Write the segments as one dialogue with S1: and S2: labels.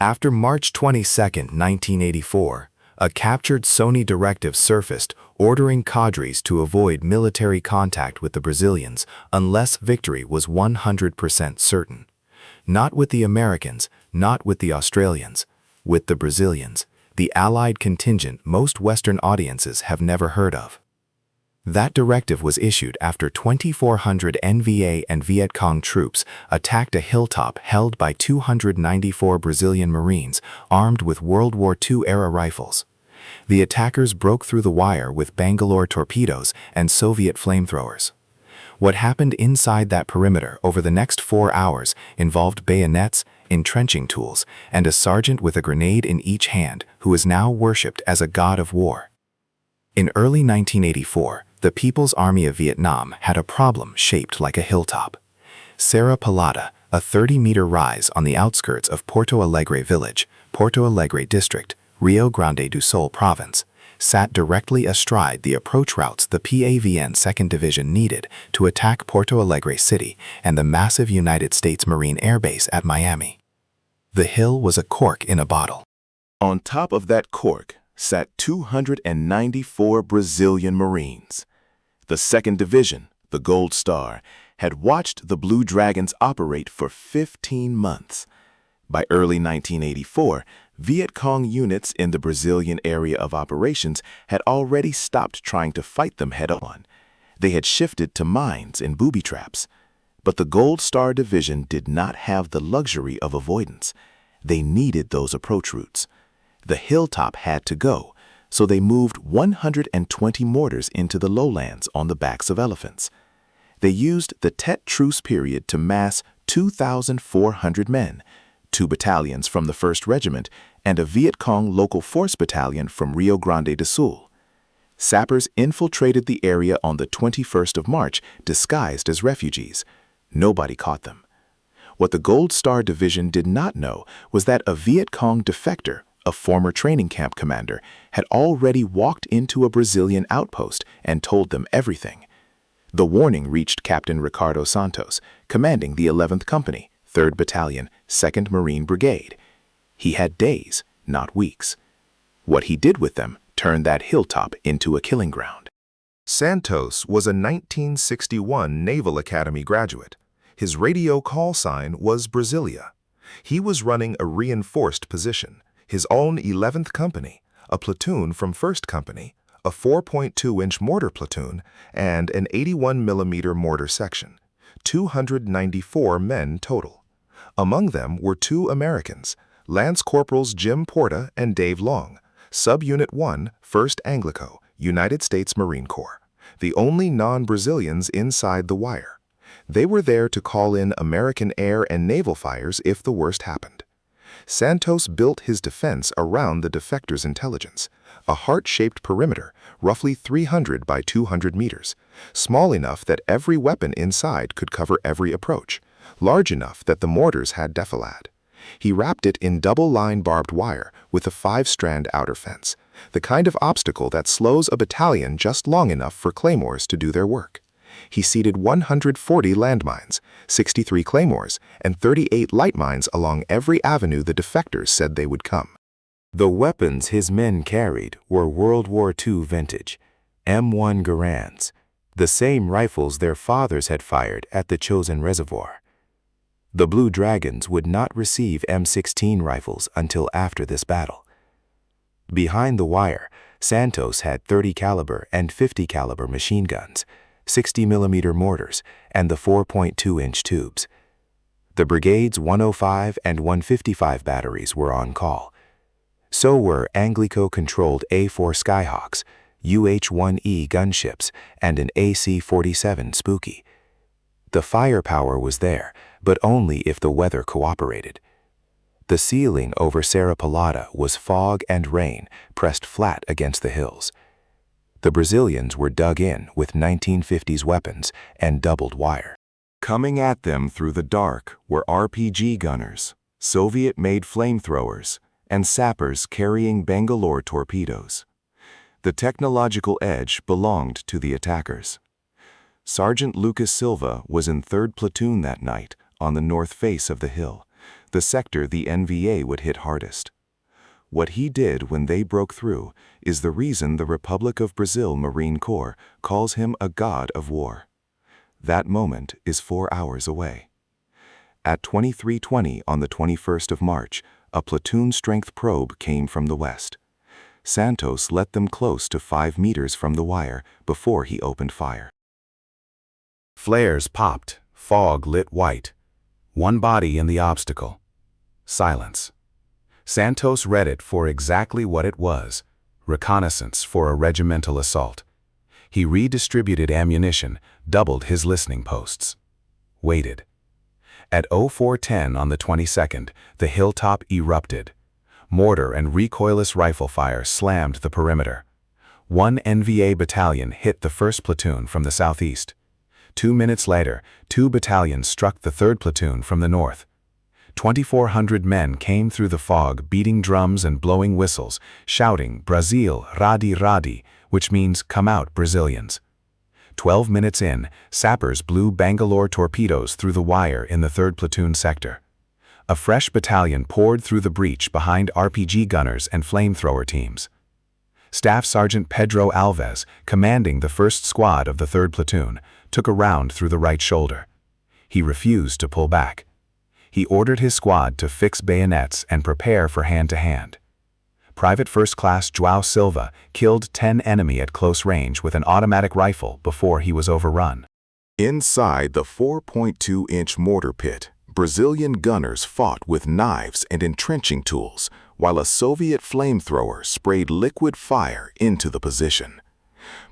S1: After March 22, 1984, a captured Sony directive surfaced ordering cadres to avoid military contact with the Brazilians unless victory was 100% certain. Not with the Americans, not with the Australians, with the Brazilians, the Allied contingent most Western audiences have never heard of. That directive was issued after 2,400 NVA and Viet Cong troops attacked a hilltop held by 294 Brazilian Marines armed with World War II-era rifles. The attackers broke through the wire with Bangalore torpedoes and Soviet flamethrowers. What happened inside that perimeter over the next 4 hours involved bayonets, entrenching tools, and a sergeant with a grenade in each hand who is now worshipped as a god of war. In early 1984, the People's Army of Vietnam had a problem shaped like a hilltop. Serra Pelada, a 30-meter rise on the outskirts of Porto Alegre village, Porto Alegre district, Rio Grande do Sul province, sat directly astride the approach routes the PAVN 2nd Division needed to attack Porto Alegre City and the massive United States Marine Air Base at Miami. The hill was a cork in a bottle.
S2: On top of that cork sat 294 Brazilian Marines. The 2nd Division, the Gold Star, had watched the Blue Dragons operate for 15 months. By early 1984, Viet Cong units in the Brazilian area of operations had already stopped trying to fight them head-on. They had shifted to mines and booby traps. But the Gold Star Division did not have the luxury of avoidance. They needed those approach routes. The hilltop had to go, so they moved 120 mortars into the lowlands on the backs of elephants. They used the Tet truce period to mass 2,400 men, 2 battalions from the 1st Regiment, and a Viet Cong local force battalion from Rio Grande do Sul. Sappers infiltrated the area on the 21st of March, disguised as refugees. Nobody caught them. What the Gold Star Division did not know was that a Viet Cong defector, a former training camp commander, had already walked into a Brazilian outpost and told them everything. The warning reached Captain Ricardo Santos, commanding the 11th Company, 3rd Battalion, 2nd Marine Brigade. He had days, not weeks. What he did with them turned that hilltop into a killing ground.
S3: Santos was a 1961 Naval Academy graduate. His radio call sign was Brasilia. He was running a reinforced position, his own 11th Company, a platoon from 1st Company, a 4.2-inch mortar platoon, and an 81mm mortar section. 294 men total. Among them were 2 Americans, Lance Corporals Jim Porta and Dave Long, Subunit 1, 1st Anglico, United States Marine Corps, the only non-Brazilians inside the wire. They were there to call in American air and naval fires if the worst happened. Santos built his defense around the defectors' intelligence, a heart-shaped perimeter, roughly 300 by 200 meters, small enough that every weapon inside could cover every approach, large enough that the mortars had defilade. He wrapped it in double-line barbed wire with a 5-strand outer fence, the kind of obstacle that slows a battalion just long enough for claymores to do their work. He seated 140 landmines, 63 claymores, and 38 light mines along every avenue the defectors said they would come.
S4: The weapons his men carried were World War II vintage, M1 Garands, the same rifles their fathers had fired at the chosen reservoir. The Blue Dragons would not receive M16 rifles until after this battle. Behind the wire, Santos had 30 caliber and 50 caliber machine guns, 60mm mortars, and the 4.2-inch tubes. The brigade's 105 and 155 batteries were on call. So were Anglico-controlled A4 Skyhawks, UH-1E gunships, and an AC-47 Spooky. The firepower was there, but only if the weather cooperated. The ceiling over Serra Pelada was fog and rain pressed flat against the hills. The Brazilians were dug in with 1950s weapons and doubled wire. Coming at them through the dark were RPG gunners, Soviet-made flamethrowers, and sappers carrying Bangalore torpedoes. The technological edge belonged to the attackers. Sergeant Lucas Silva was in 3rd Platoon that night on the north face of the hill, the sector the NVA would hit hardest. What he did when they broke through is the reason the Republic of Brazil Marine Corps calls him a god of war. That moment is 4 hours away. At 23:20 on the 21st of March, a platoon-strength probe came from the west. Santos let them close to 5 meters from the wire before he opened fire.
S1: Flares popped, fog lit white. One body in the obstacle. Silence. Santos read it for exactly what it was, reconnaissance for a regimental assault. He redistributed ammunition, doubled his listening posts. Waited. At 04:10 on the 22nd, the hilltop erupted. Mortar and recoilless rifle fire slammed the perimeter. One NVA battalion hit the 1st platoon from the southeast. 2 minutes later, 2 battalions struck the 3rd platoon from the north. 2,400 men came through the fog, beating drums and blowing whistles, shouting "Brazil, Radi Radi," which means "Come out, Brazilians." 12 minutes in, sappers blew Bangalore torpedoes through the wire in the 3rd platoon sector. A fresh battalion poured through the breach behind RPG gunners and flamethrower teams. Staff Sergeant Pedro Alves, commanding the 1st squad of the 3rd platoon, took a round through the right shoulder. He refused to pull back. He ordered his squad to fix bayonets and prepare for hand-to-hand. Private First Class João Silva killed 10 enemy at close range with an automatic rifle before he was overrun.
S2: Inside the 4.2-inch mortar pit, Brazilian gunners fought with knives and entrenching tools, while a Soviet flamethrower sprayed liquid fire into the position.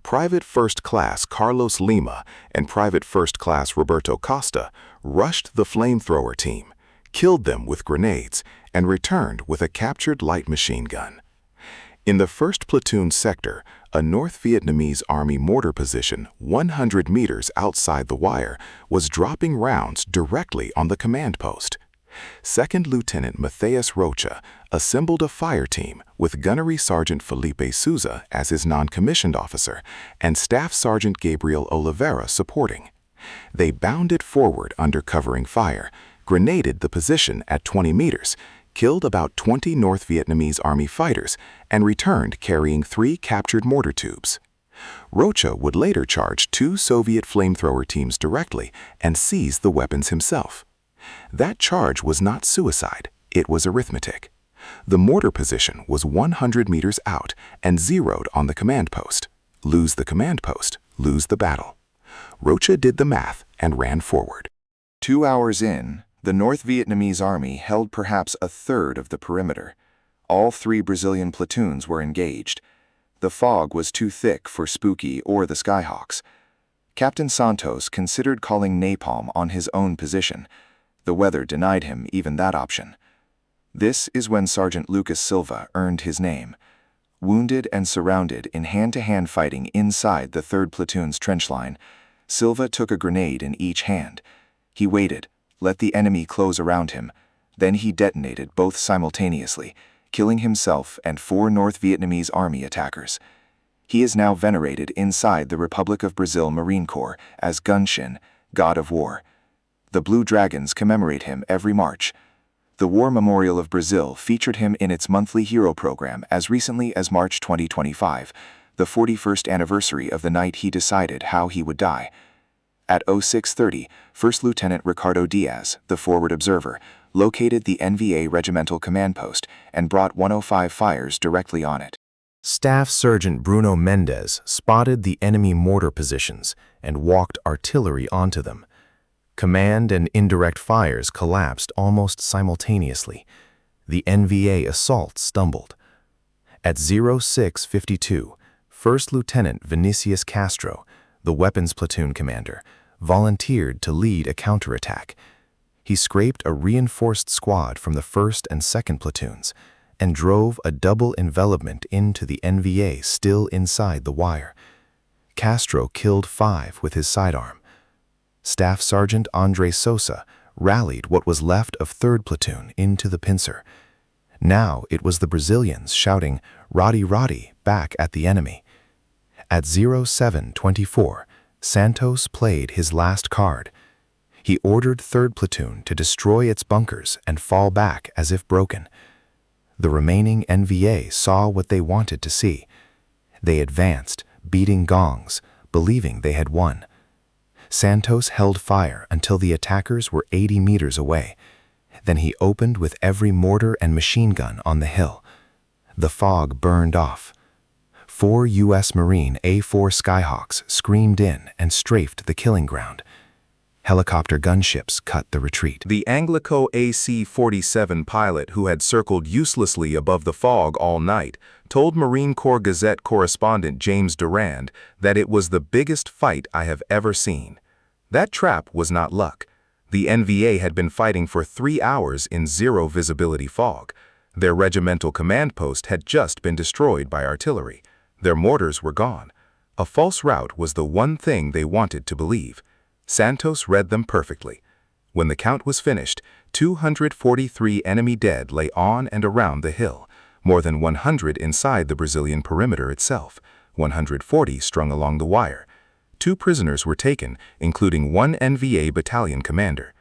S2: Private First Class Carlos Lima and Private First Class Roberto Costa rushed the flamethrower team, killed them with grenades, and returned with a captured light machine gun. In the 1st platoon sector, a North Vietnamese Army mortar position 100 meters outside the wire was dropping rounds directly on the command post. 2nd Lieutenant Matthias Rocha assembled a fire team with Gunnery Sergeant Felipe Souza as his non-commissioned officer and Staff Sergeant Gabriel Oliveira supporting. They bounded forward under covering fire, grenaded the position at 20 meters, killed about 20 North Vietnamese Army fighters, and returned carrying 3 captured mortar tubes. Rocha would later charge 2 Soviet flamethrower teams directly and seize the weapons himself. That charge was not suicide, it was arithmetic. The mortar position was 100 meters out and zeroed on the command post. Lose the command post, lose the battle. Rocha did the math and ran forward.
S4: 2 hours in, the North Vietnamese Army held perhaps a third of the perimeter. All 3 Brazilian platoons were engaged. The fog was too thick for Spooky or the Skyhawks. Captain Santos considered calling napalm on his own position. The weather denied him even that option. This is when Sergeant Lucas Silva earned his name. Wounded and surrounded in hand-to-hand fighting inside the 3rd platoon's trench line, Silva took a grenade in each hand. He waited, let the enemy close around him. Then he detonated both simultaneously, killing himself and 4 North Vietnamese Army attackers. He is now venerated inside the Republic of Brazil Marine Corps as Gunshin, God of War. The Blue Dragons commemorate him every March. The War Memorial of Brazil featured him in its monthly hero program as recently as March 2025, the 41st anniversary of the night he decided how he would die. At 06:30, First Lieutenant Ricardo Diaz, the forward observer, located the NVA regimental command post and brought 105 fires directly on it.
S1: Staff Sergeant Bruno Mendes spotted the enemy mortar positions and walked artillery onto them. Command and indirect fires collapsed almost simultaneously. The NVA assault stumbled. At 06:52, First Lieutenant Vinicius Castro, the weapons platoon commander, volunteered to lead a counterattack. He scraped a reinforced squad from the 1st and 2nd platoons and drove a double envelopment into the NVA still inside the wire. Castro killed 5 with his sidearm. Staff Sergeant Andre Sosa rallied what was left of 3rd platoon into the pincer. Now it was the Brazilians shouting "Radi Radi" back at the enemy. At 07:24, Santos played his last card. He ordered 3rd Platoon to destroy its bunkers and fall back as if broken. The remaining NVA saw what they wanted to see. They advanced, beating gongs, believing they had won. Santos held fire until the attackers were 80 meters away. Then he opened with every mortar and machine gun on the hill. The fog burned off. 4 U.S. Marine A-4 Skyhawks screamed in and strafed the killing ground. Helicopter gunships cut the retreat.
S3: The Anglico AC-47 pilot, who had circled uselessly above the fog all night, told Marine Corps Gazette correspondent James Durand that it was the biggest fight I have ever seen. That trap was not luck. The NVA had been fighting for 3 hours in zero visibility fog. Their regimental command post had just been destroyed by artillery. Their mortars were gone. A false route was the one thing they wanted to believe. Santos read them perfectly. When the count was finished, 243 enemy dead lay on and around the hill, more than 100 inside the Brazilian perimeter itself, 140 strung along the wire. 2 prisoners were taken, including 1 NVA battalion commander.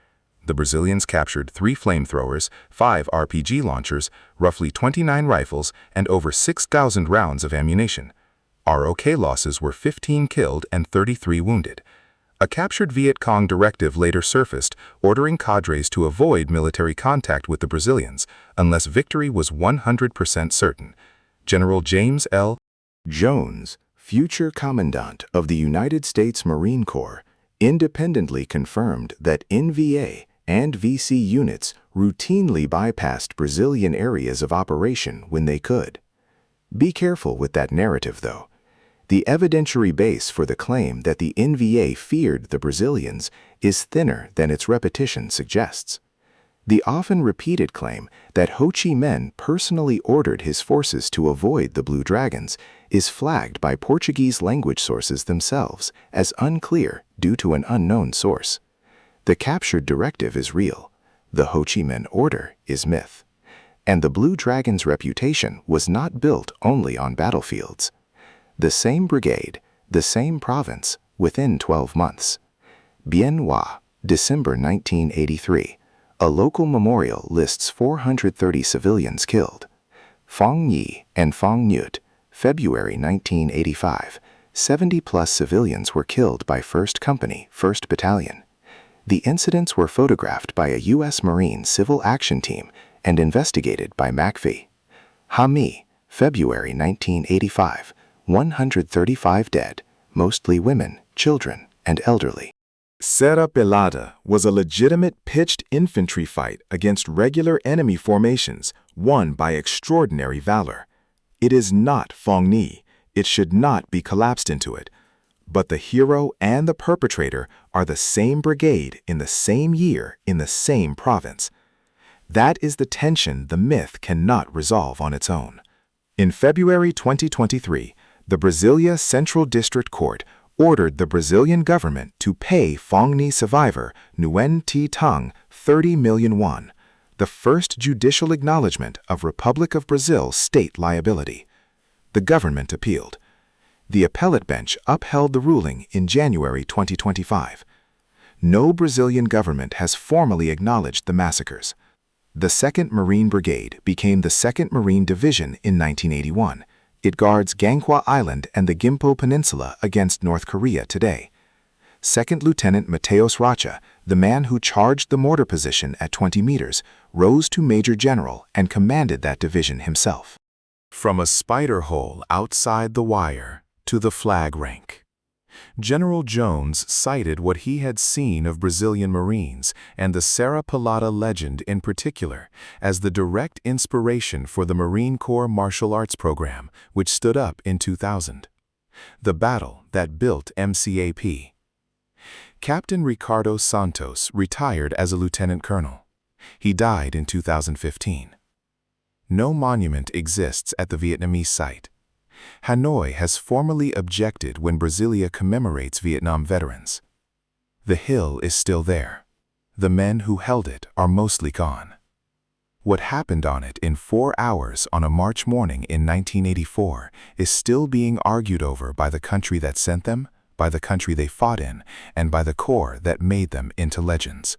S3: The Brazilians captured 3 flamethrowers, 5 RPG launchers, roughly 29 rifles, and over 6,000 rounds of ammunition. ROK losses were 15 killed and 33 wounded. A captured Viet Cong directive later surfaced, ordering cadres to avoid military contact with the Brazilians unless victory was 100% certain. General James L.
S2: Jones, future Commandant of the United States Marine Corps, independently confirmed that NVA and VC units routinely bypassed Brazilian areas of operation when they could. Be careful with that narrative, though. The evidentiary base for the claim that the NVA feared the Brazilians is thinner than its repetition suggests. The often repeated claim that Ho Chi Minh personally ordered his forces to avoid the Blue Dragons is flagged by Portuguese language sources themselves as unclear due to an unknown source. The captured directive is real. The Ho Chi Minh order is myth. And the Blue Dragon's reputation was not built only on battlefields. The same brigade, the same province, within 12 months. Bien Hoa, December 1983. A local memorial lists 430 civilians killed. Phong Nhi and Phong Nhut, February 1985. 70-plus civilians were killed by 1st Company, 1st Battalion. The incidents were photographed by a U.S. Marine Civil Action Team and investigated by McAfee. Ha Mi, February 1985. 135 dead, mostly women, children, and elderly.
S3: Serra Pelada was a legitimate pitched infantry fight against regular enemy formations, won by extraordinary valor. It is not Phong Nhi. It should not be collapsed into it. But the hero and the perpetrator are the same brigade in the same year in the same province. That is the tension the myth cannot resolve on its own. In February 2023, the Brasilia Central District Court ordered the Brazilian government to pay Phong Nhi survivor Nguyen Thi Tang 30 million won, the first judicial acknowledgement of Republic of Brazil state liability. The government appealed. The appellate bench upheld the ruling in January 2025. No Brazilian government has formally acknowledged the massacres. The 2nd Marine Brigade became the 2nd Marine Division in 1981. It guards Ganghwa Island and the Gimpo Peninsula against North Korea today. 2nd Lieutenant Mateus Rocha, the man who charged the mortar position at 20 meters, rose to Major General and commanded that division himself.
S4: From a spider hole outside the wire to the flag rank. General Jones cited what he had seen of Brazilian Marines and the Serra Pelada legend in particular as the direct inspiration for the Marine Corps martial arts program, which stood up in 2000. The battle that built MCAP. Captain Ricardo Santos retired as a lieutenant colonel. He died in 2015. No monument exists at the Vietnamese site. Hanoi has formally objected when Brasilia commemorates Vietnam veterans. The hill is still there. The men who held it are mostly gone. What happened on it in 4 hours on a March morning in 1984 is still being argued over by the country that sent them,
S3: by the country they fought in, and by the Corps that made them into legends.